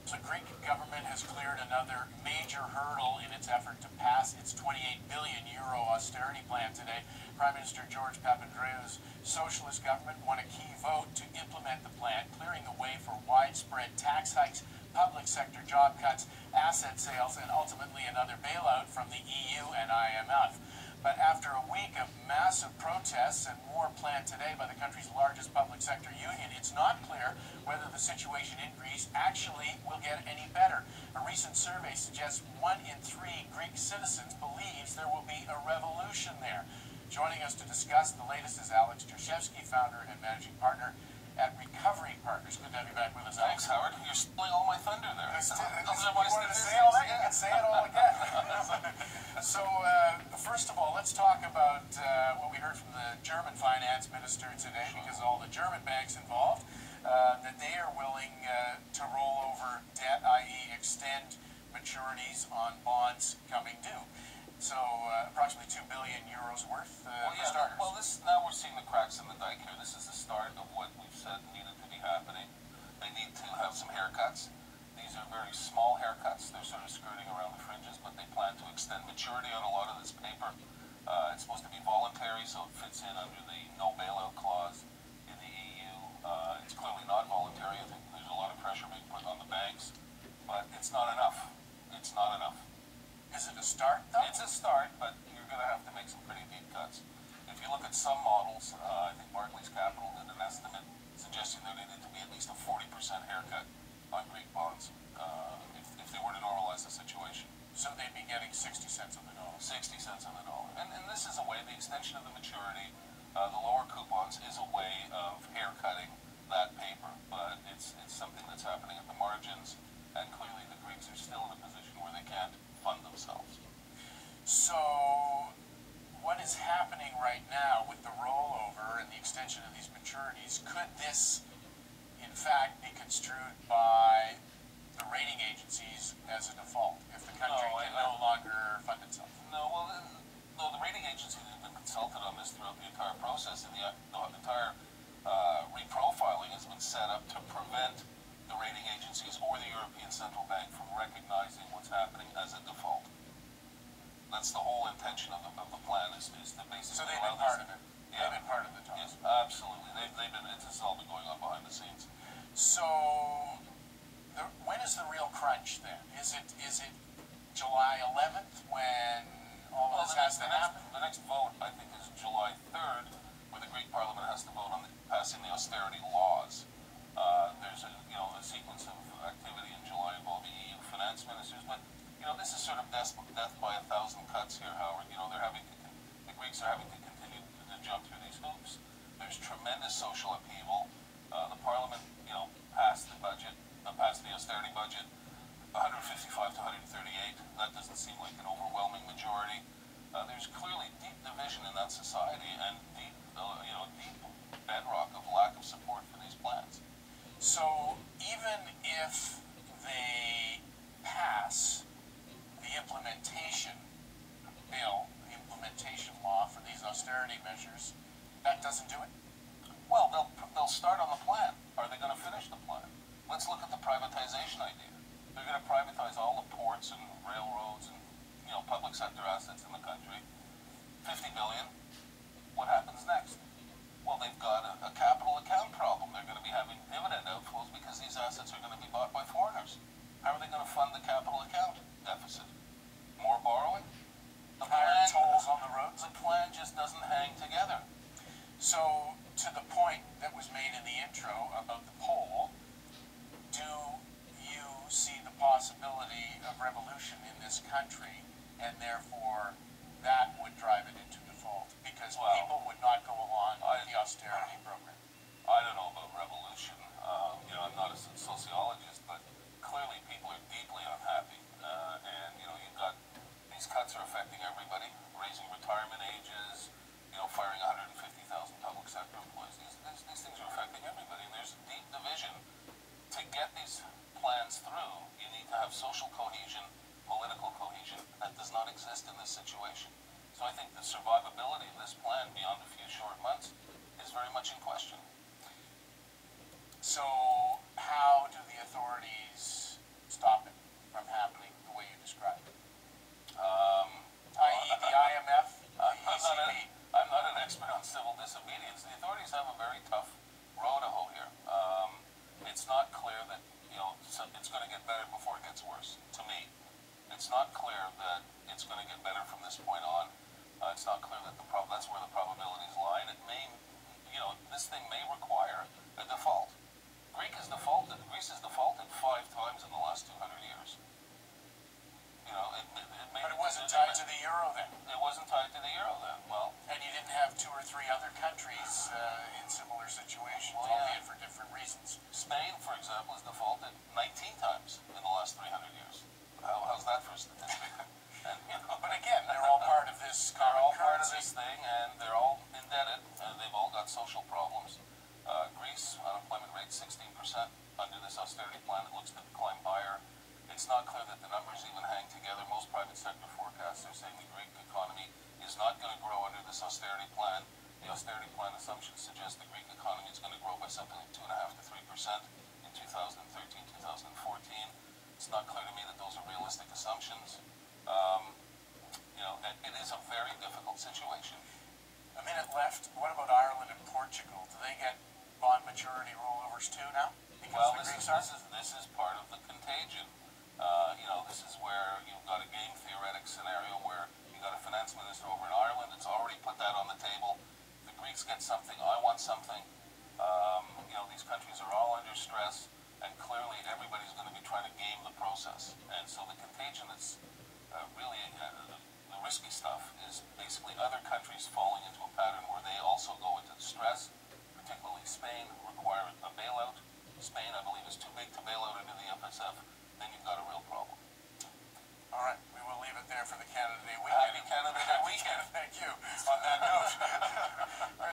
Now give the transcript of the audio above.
The Greek government has cleared another major hurdle in its effort to pass its €28 billion austerity plan today. Prime Minister George Papandreou's socialist government won a key vote to implement the plan, clearing the way for widespread tax hikes, public sector job cuts, asset sales, and ultimately another bailout from the EU and IMF. But after a week of massive protests and more planned today by the country's largest public sector union, it's not clear whether the situation in Greece actually will get any better. A recent survey suggests 1 in 3 Greek citizens believes there will be a revolution there. Joining us to discuss the latest is Alex Drashevsky, founder and managing partner at Recovery Partners. Good to have you back with us. Thanks, Howard. You're stealing all my thunder there. Those are my statistics. You can say it all again. So, first of all, let's talk about what we heard from the German finance minister today, because all the German banks involved, that they are willing to roll over debt, i.e. extend maturities on bonds coming due. So, approximately €2 billion worth for starters. Well, now we're seeing the cracks in the dike here. This is the start of what we've said needed to be happening. They need to have some haircuts. These are very small haircuts. They're sort of skirting around the fringes, but they plan to extend maturity on a lot of this paper. It's supposed to be voluntary, so it fits in under the no bailout clause in the EU. It's clearly not voluntary. I think there's a lot of pressure being put on the banks, but it's not enough. It's not enough. Is it a start, though? It's a start, but you're going to have to make some pretty deep cuts. If you look at some models, I think Barclays Capital did an estimate suggesting there needed to be at least a 40% haircut on Greek bonds if they were to normalize the situation. So they'd be getting 60 cents on the dollar. 60 cents on the dollar. And this is a way, the extension of the maturity, the lower coupons is a way of haircutting that paper. But it's something that's happening at the margins, and clearly the Greeks are still in a position where they can't fund themselves. So what is happening right now with the rollover and the extension of these maturities, could this in fact be construed by the rating agencies as a default if the country can no longer fund itself? No, well, the rating agencies have been consulted on this throughout the entire process, and the entire reprofiling has been set up to prevent the rating agencies or the European Central Bank from recognizing what's happening as a default. That's the whole intention of the plan, is to basically... So they've been part of it. Yeah. They've been part of the talks. Yes, absolutely. This has all been going on behind the scenes. So, when is the real crunch then? Is it July 11th when all of this has to happen? The next vote, I think, is July 3rd, where the Greek Parliament has to vote on passing the austerity laws. There's a sequence of activity in July involving EU finance ministers, but this is sort of death by 1,000 cuts here, Howard. The Greeks are having to continue to jump through these hoops. There's tremendous social upheaval. The Parliament, passed the budget, passed the austerity budget, 155 to 138. That doesn't seem like an overwhelming majority. There's clearly deep division in that society and deep bedrock of lack of support for these plans. So even if they pass the implementation bill, the implementation law for these austerity measures, that doesn't do it? Well, they'll start on the plan. Are they going to finish the plan? Let's look at the privatization idea. They're going to privatize all the ports and railroads and public sector assets in the country. 50 billion. What happens next? Well, they've got a capital account problem. They're going to be having dividend outflows because these assets are going to be bought by foreigners. How are they going to fund the capital account deficit? More borrowing? Higher tolls on the roads? The plan just doesn't hang together. So, to the point that was made in the intro about the poll, do you see the possibility of revolution in this country, and therefore that would drive it into default? Because people would not go along with the austerity program. I don't know about revolution. I'm not a sociologist, but clearly people are deeply unhappy. And you've got these cuts are affecting everybody, raising retirement ages, firing 150,000 public sector employees. These things are affecting everybody, and there's deep division. To get these plans through, you need to have social cohesion, political cohesion. That does not exist in this situation. So I think the survivability of this plan beyond a few short months is very much under this austerity plan. It looks to climb higher. It's not clear that the numbers even hang together. Most private sector forecasts are saying the Greek economy is not going to grow under this austerity plan. The austerity plan assumptions suggest the Greek economy is going to grow by something like 2.5 to 3% in 2013, 2014. It's not clear to me that those are realistic assumptions. It is a very difficult situation. A minute left. What about Ireland and Portugal? Do they get bond maturity rollovers too now? Well, this is part of the contagion. This is where you've got a game theoretic scenario where you've got a finance minister over in Ireland that's already put that on the table. The Greeks get something, I want something. These countries are all under stress, and clearly everybody's going to be trying to game the process. And so the contagion that's really the risky stuff is basically other countries falling into a pattern where they also go into stress, particularly Spain, require a bailout. Spain, I believe, is too big to bail out into the FSF. Then you've got a real problem. All right, we will leave it there for the Canada Day.